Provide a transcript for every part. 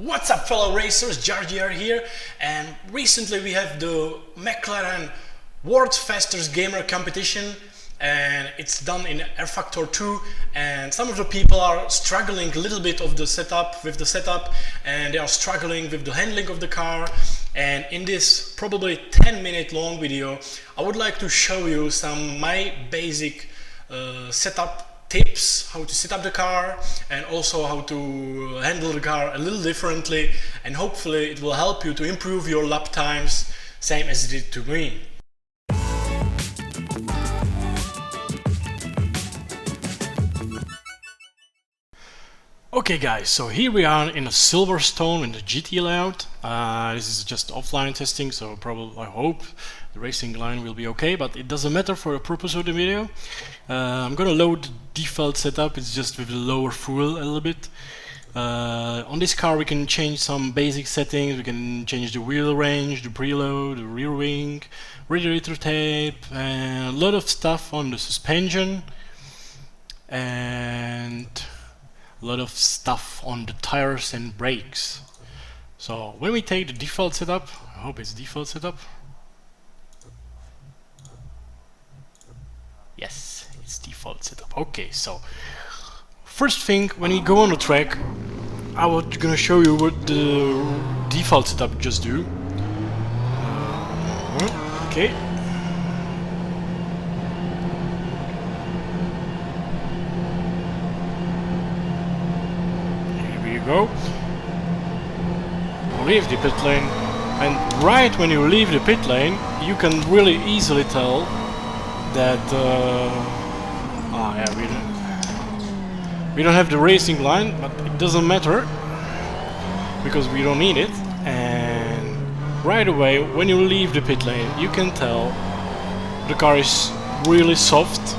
What's up, fellow racers? Jardier here, and recently we have the McLaren World's Fastest Gamer competition, and it's done in rFactor 2, and some of the people are struggling a little bit with the setup, and they are struggling with the handling of the car. And in this probably 10-minute long video, I would like to show you some my basic setup tips, how to set up the car, and also how to handle the car a little differently, and hopefully it will help you to improve your lap times, same as it did to me. Okay guys, so here we are in a Silverstone in the GT layout. This is just offline testing, so probably, I hope the racing line will be okay, but it doesn't matter for the purpose of the video. I'm gonna load the default setup, it's just with the lower fuel a little bit. On this car we can change some basic settings, we can change the wheel range, the preload, the rear wing, radiator tape, and a lot of stuff on the suspension, and a lot of stuff on the tires and brakes. So when we take the default setup, I hope it's default setup. Yes, it's default setup. Okay, so first thing, when you go on the track, I was gonna show you what the default setup just do. Okay. Go. Leave the pit lane, and right when you leave the pit lane you can really easily tell that we don't have the racing line, but it doesn't matter because we don't need it. And right away when you leave the pit lane you can tell the car is really soft,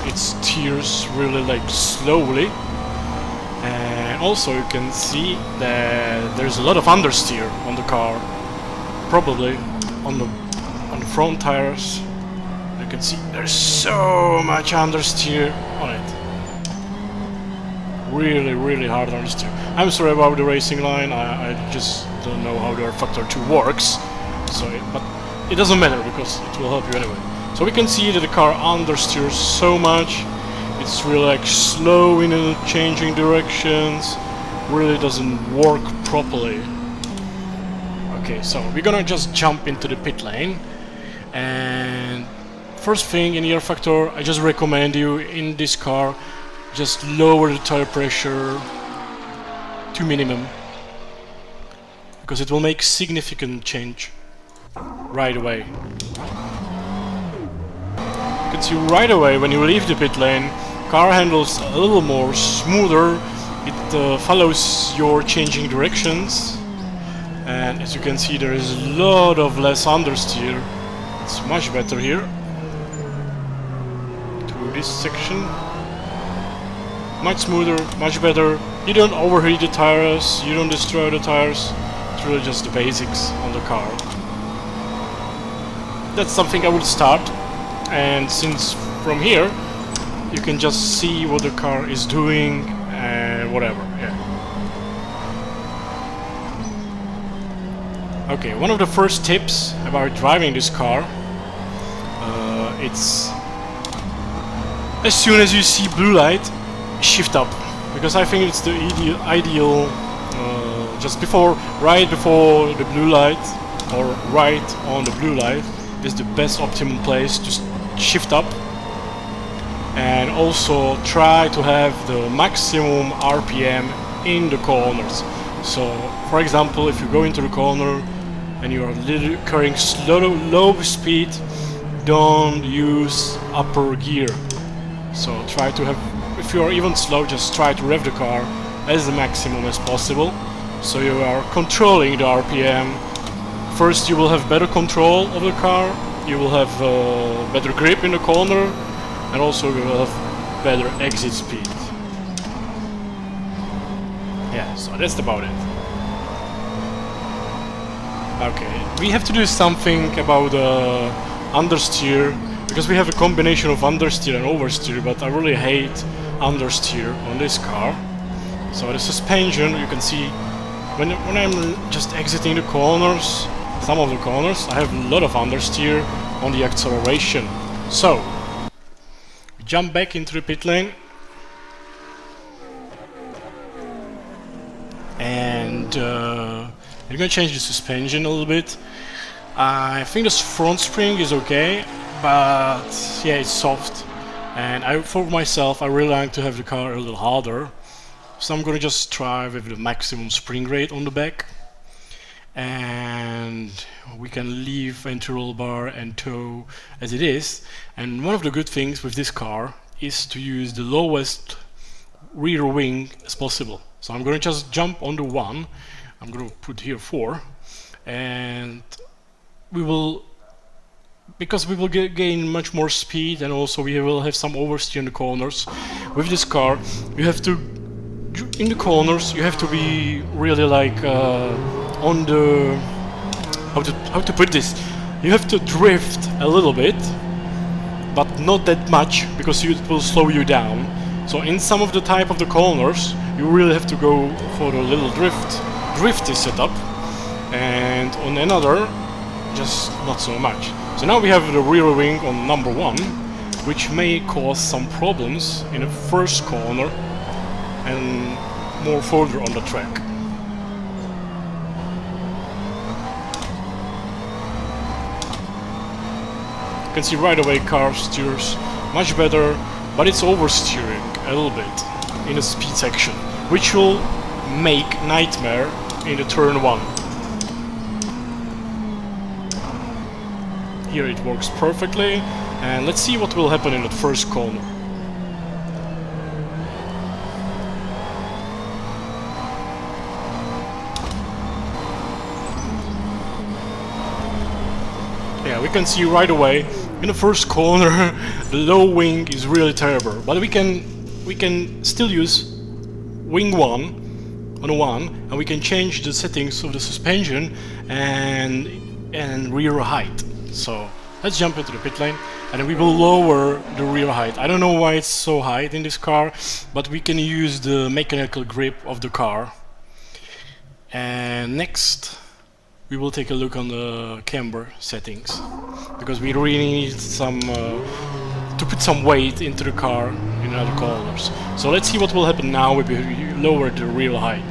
it steers really like slowly. And also you can see that there's a lot of understeer on the car, probably on the front tires. You can see there's so much understeer on it. Really hard understeer. I'm sorry about the racing line, I just don't know how the rFactor 2 works, but it doesn't matter because it will help you anyway. So we can see that the car understeers so much. It's really like slow in changing directions, really doesn't work properly. Okay, so we're gonna just jump into the pit lane, and first thing in rFactor, I just recommend you in this car just lower the tire pressure to minimum, because it will make significant change right away. You can see right away when you leave the pit lane, car handles a little more smoother, it follows your changing directions, and as you can see there is a lot of less understeer. It's much better here. To this section, much smoother, much better. You don't overheat the tires, you don't destroy the tires. It's really just the basics on the car. That's something I would start, and since from here you can just see what the car is doing and whatever, yeah. Okay, one of the first tips about driving this car, it's as soon as you see blue light, shift up, because I think it's the ideal just right before the blue light, or right on the blue light, is the best optimum place to shift up. And also try to have the maximum RPM in the corners. So, for example, if you go into the corner and you are carrying low speed, don't use upper gear. So try to have, if you are even slow, just try to rev the car as the maximum as possible. So you are controlling the RPM. First you will have better control of the car, you will have better grip in the corner, and also we will have better exit speed. Yeah, so that's about it. Okay, we have to do something about understeer, because we have a combination of understeer and oversteer, but I really hate understeer on this car. So the suspension, you can see when I'm just exiting the corners, some of the corners, I have a lot of understeer on the acceleration. So jump back into the pit lane, and we're gonna change the suspension a little bit. I think this front spring is okay, but yeah, it's soft, and for myself, I really like to have the car a little harder, so I'm gonna just try with the maximum spring rate on the back, and we can leave ventral bar and toe as it is. And one of the good things with this car is to use the lowest rear wing as possible. So I'm gonna just jump on the 1, I'm gonna put here 4, and we will, because we will gain much more speed, and also we will have some oversteer in the corners. With this car, you have to, in the corners, you have to be really like on the, how to put this, you have to drift a little bit, but not that much, because it will slow you down. So in some of the type of the corners, you really have to go for the little drifty setup, and on another, just not so much. So now we have the rear wing on number 1, which may cause some problems in the first corner and more further on the track. You can see right away car steers much better, but it's oversteering a little bit in the speed section, which will make nightmare in the turn 1. Here it works perfectly, and let's see what will happen in the first corner. Yeah, we can see right away in the first corner the low wing is really terrible, but we can still use wing 1 on 1, and we can change the settings of the suspension and rear height. So let's jump into the pit lane, and we will lower the rear height. I don't know why it's so high in this car, but we can use the mechanical grip of the car. And next we will take a look on the camber settings, because we really need some to put some weight into the car in other corners. So let's see what will happen now if we lower the rear height.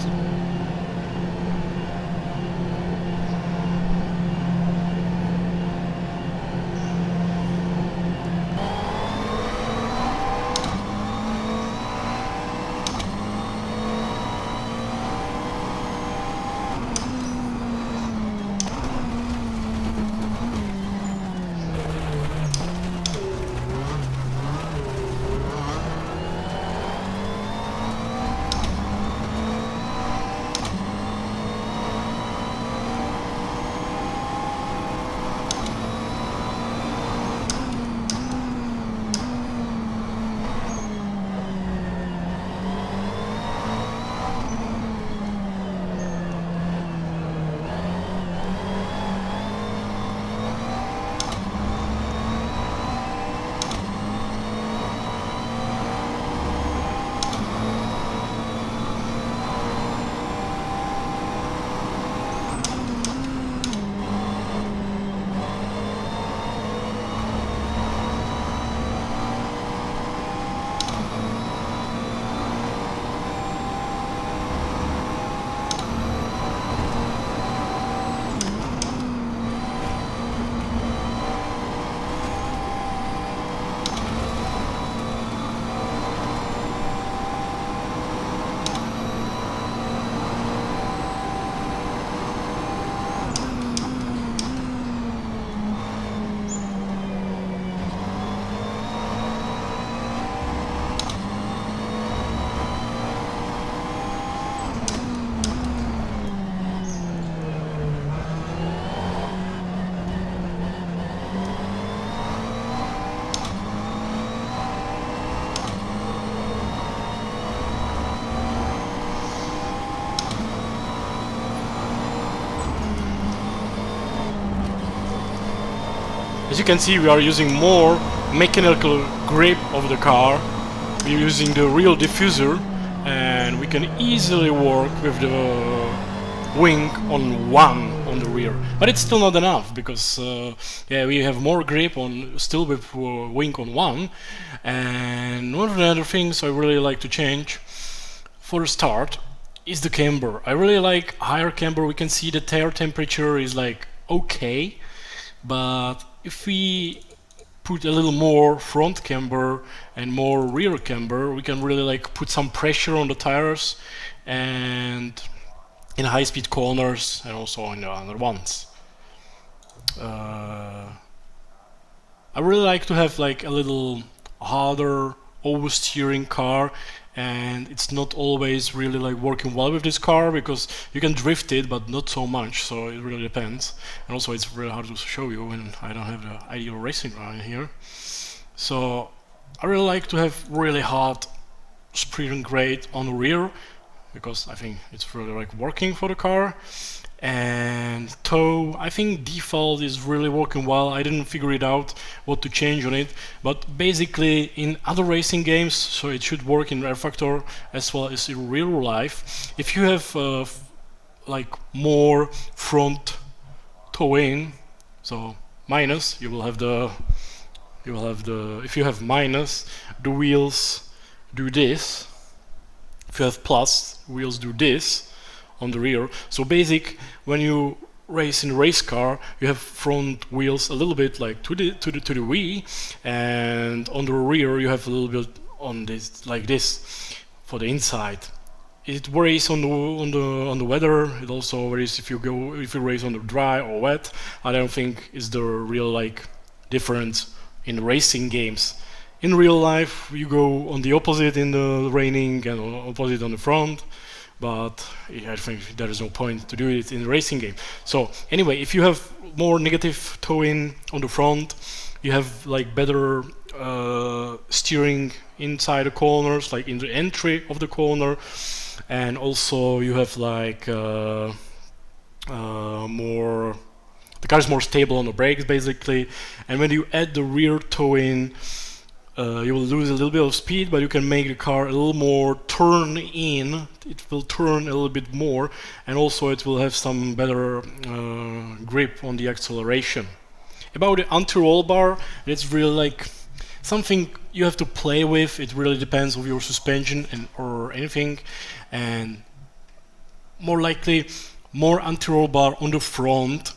As you can see, we are using more mechanical grip of the car. We're using the real diffuser, and and we can easily work with the wing on one on the rear, but it's still not enough because yeah, we have more grip on still with wing on one. And one of the other things I really like to change for a start is the camber. I really like higher camber. We can see the tire temperature is like okay, but if we put a little more front camber and more rear camber, we can really like put some pressure on the tires and in high-speed corners and also in the other ones. I really like to have like a little harder oversteering car, and it's not always really like working well with this car because you can drift it but not so much, so it really depends. And also it's really hard to show you when I don't have the ideal racing line here. So I really like to have really hard steering grade on the rear because I think it's really like working for the car. And toe, I think default is really working well. I didn't figure it out what to change on it, but basically in other racing games, so it should work in rFactor as well as in real life. If you have like more front towing, so minus, you will have the if you have minus, the wheels do this. If you have plus, wheels do this on the rear. So basic, when you race in a race car, you have front wheels a little bit like to the V, and on the rear you have a little bit on this like this for the inside. It varies on the weather. It also varies if you race on the dry or wet. I don't think is the real like difference in racing games. In real life, you go on the opposite in the raining and opposite on the front, but yeah, I think there is no point to do it in the racing game. So anyway, if you have more negative towing on the front, you have like better steering inside the corners, like in the entry of the corner, and also you have like more. The car is more stable on the brakes basically, and when you add the rear towing, you will lose a little bit of speed, but you can make the car a little more turn in. It will turn a little bit more, and also it will have some better grip on the acceleration. About the anti-roll bar, it's really like something you have to play with. It really depends on your suspension or anything, and more likely more anti-roll bar on the front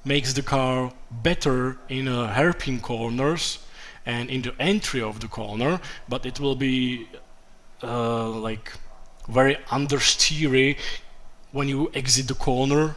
makes the car better in hairpin corners and in the entry of the corner, but it will be like very understeery when you exit the corner,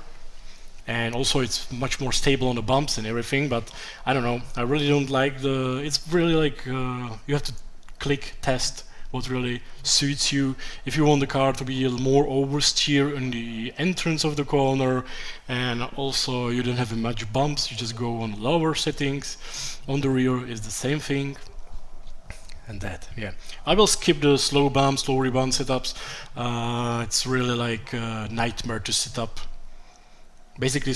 and also it's much more stable on the bumps and everything. But I don't know, I really don't like it's really like you have to click test what really suits you. If you want the car to be a little more oversteer in the entrance of the corner, and also you don't have much bumps, you just go on lower settings. On the rear is the same thing, and that, yeah. I will skip the slow bump, slow rebound setups. It's really like a nightmare to set up. Basically,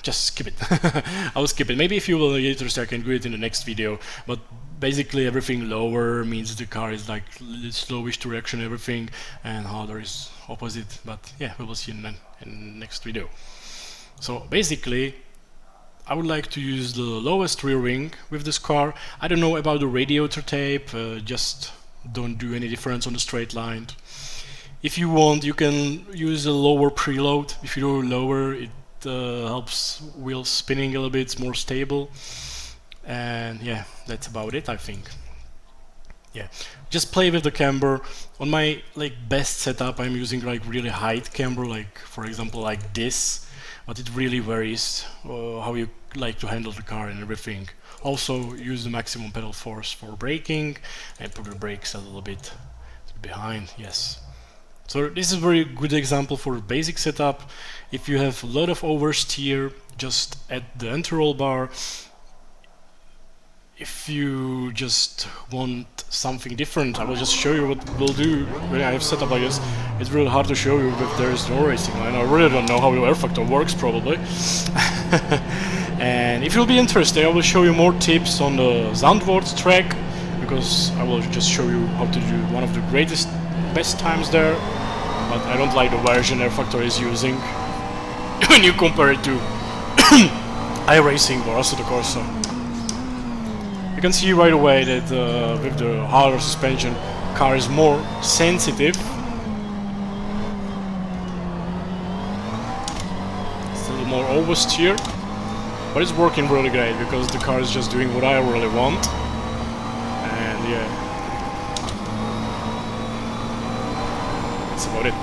just skip it. I will skip it. Maybe if you will be interested, I can do it in the next video. But basically, everything lower means the car is like slowish direction, everything, and harder is opposite. But yeah, we will see in the next video. So basically, I would like to use the lowest rear wing with this car. I don't know about the radiator tape. Just don't do any difference on the straight line. If you want, you can use a lower preload. If you do lower, it helps wheels spinning a little bit, it's more stable. And yeah, that's about it, I think. Yeah, just play with the camber. On my like best setup, I'm using like really high camber, like for example like this. But it really varies how you like to handle the car and everything. Also use the maximum pedal force for braking and put the brakes a little bit behind, yes. So this is a very good example for a basic setup. If you have a lot of oversteer, just add the anti-roll bar. If you just want something different, I will just show you what we'll do when I have set up like this. It's really hard to show you if there is no racing line. I really don't know how the rFactor works, probably. And if you'll be interested, I will show you more tips on the Zandvoort track, because I will just show you how to do one of the greatest best times there, but I don't like the version rFactor is using when you compare it to iRacing or also the Corsa. You can see right away that with the harder suspension, car is more sensitive. It's a little more oversteer, but it's working really great because the car is just doing what I really want. And yeah, that's about it.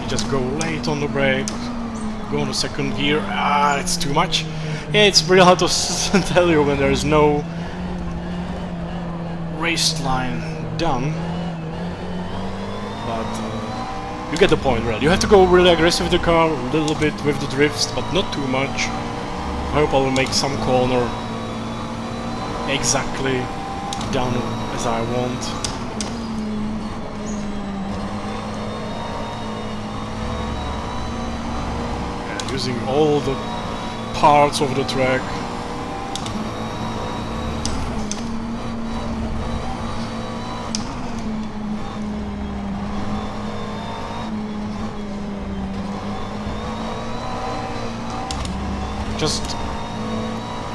You just go late on the brake, go on the second gear. It's too much. Yeah, it's really hard to tell you when there is no race line done, but you get the point, really. You have to go really aggressive with the car, a little bit with the drifts, but not too much. I hope I will make some corner exactly down as I want. Yeah, using all the parts of the track. Just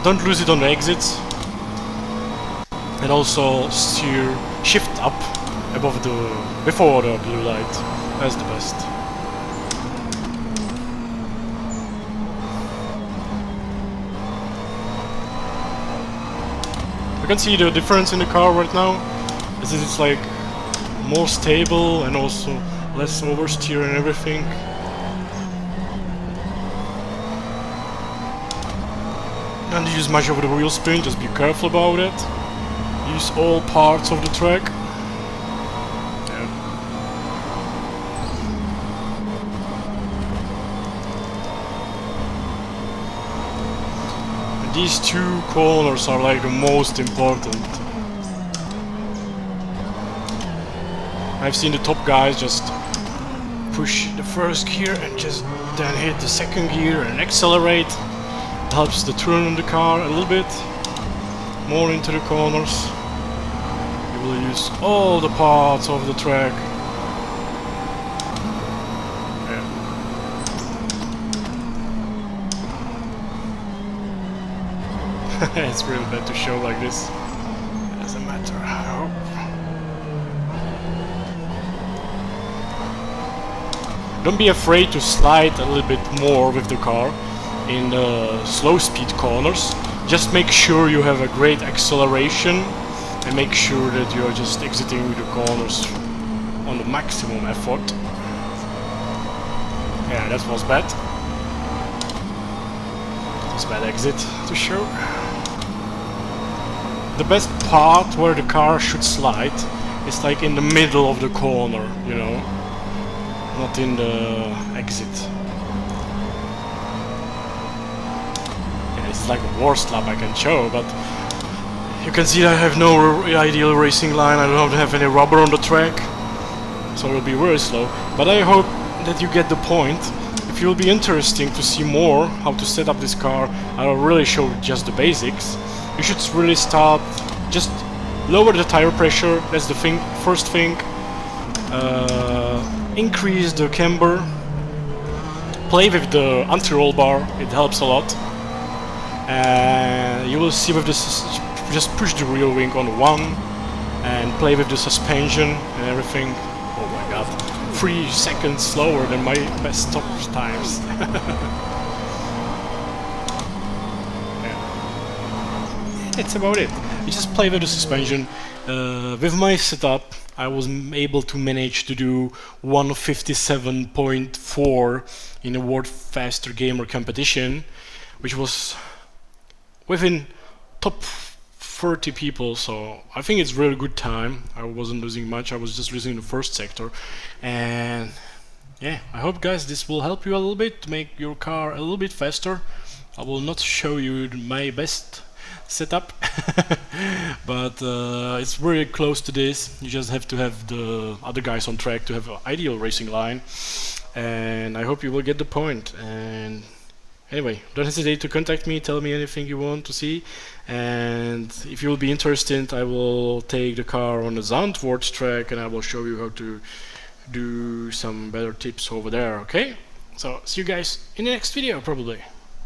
don't lose it on the exits, and also steer shift up above the before the blue light. That's the best. You can see the difference in the car right now. It's like more stable and also less oversteer and everything. Don't use much of the wheel spin, just be careful about it. Use all parts of the track. Yeah. And these two corners are like the most important. I've seen the top guys just push the first gear and just then hit the second gear and accelerate. Helps the turn on the car a little bit more into the corners. You will use all the parts of the track. Yeah. It's really bad to show like this. Doesn't matter, I hope. Don't be afraid to slide a little bit more with the car in the slow speed corners. Just make sure you have a great acceleration and make sure that you're just exiting the corners on the maximum effort. Yeah, that was bad. That was bad exit to show. The best part where the car should slide is like in the middle of the corner, you know, not in the exit. It's like the worst lap I can show, but you can see I have no ideal racing line. I don't have any rubber on the track, so it'll be very slow. But I hope that you get the point. If you'll be interesting to see more how to set up this car, I'll really show just the basics. You should really start, just lower the tire pressure, that's the thing, first thing. Increase the camber, play with the anti-roll bar, it helps a lot. And you will see with this, just push the rear wing on one and play with the suspension and everything. Oh my god, 3 seconds slower than my best top times. Yeah. That's about it. You just play with the suspension. With my setup I was able to manage to do 157.4 in a World Faster Gamer competition, which was within top 30 people, so I think it's really good time. I wasn't losing much, I was just losing the first sector. And yeah, I hope guys this will help you a little bit to make your car a little bit faster. I will not show you my best setup but it's very close to this. You just have to have the other guys on track to have an ideal racing line, and I hope you will get the point. And Anyway, don't hesitate to contact me, tell me anything you want to see, and if you will be interested, I will take the car on the Zandvoort track and I will show you how to do some better tips over there, okay? So see you guys in the next video probably.